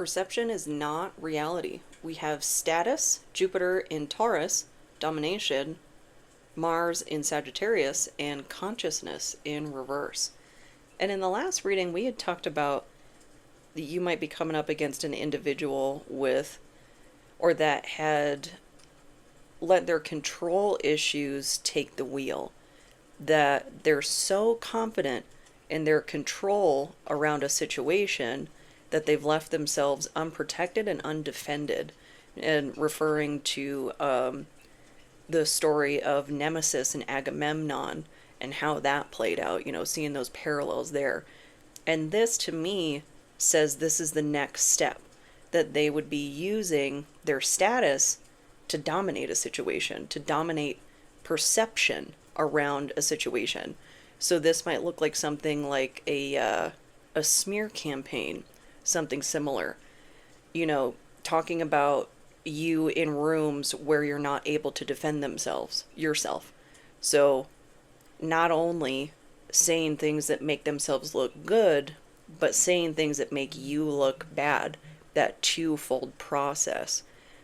perception is not reality. We have status, Jupiter in Taurus, domination, Mars in Sagittarius, and consciousness in reverse. And in the last reading, we had talked about that you might be coming up against an individual with, or that had let their control issues take the wheel. That they're so confident in their control around a situation that they've left themselves unprotected and undefended. And referring to the story of Nemesis and Agamemnon and how that played out, seeing those parallels there. And this to me says this is the next step, that they would be using their status to dominate a situation, to dominate perception around a situation. So this might look like something like a smear campaign, something similar. Talking about you in rooms where you're not able to defend yourself. So not only saying things that make themselves look good, but saying things that make you look bad, that twofold process.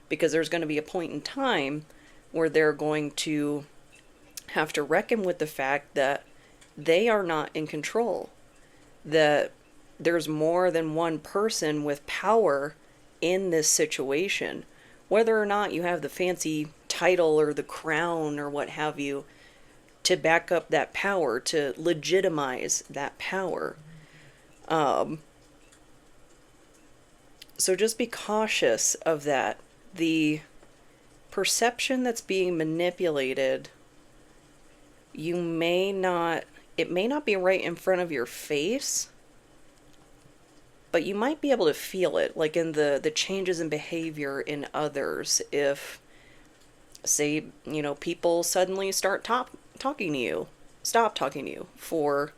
Because there's going to be a point in time where they're going to have to reckon with the fact that they are not in control, that there's more than one person with power in this situation. Whether or not you have the fancy title or the crown or what have you to back up that power, to legitimize that power. So just be cautious of that. The perception that's being manipulated, it may not be right in front of your face, but you might be able to feel it, like in the changes in behavior in others. If, say, people suddenly start talking to you, stop talking to you for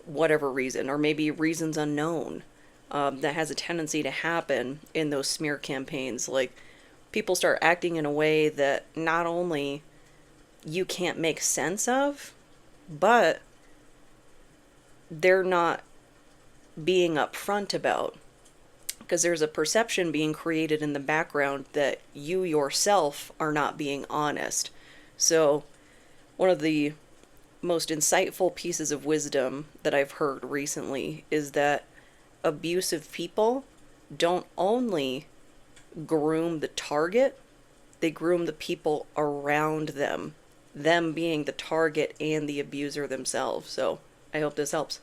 whatever reason, or maybe reasons unknown, that has a tendency to happen in those smear campaigns. Like, people start acting in a way that not only you can't make sense of, but they're not being upfront about, because there's a perception being created in the background that you yourself are not being honest. So one of the most insightful pieces of wisdom that I've heard recently is that abusive people don't only groom the target, they groom the people around them being the target and the abuser themselves. So I hope this helps.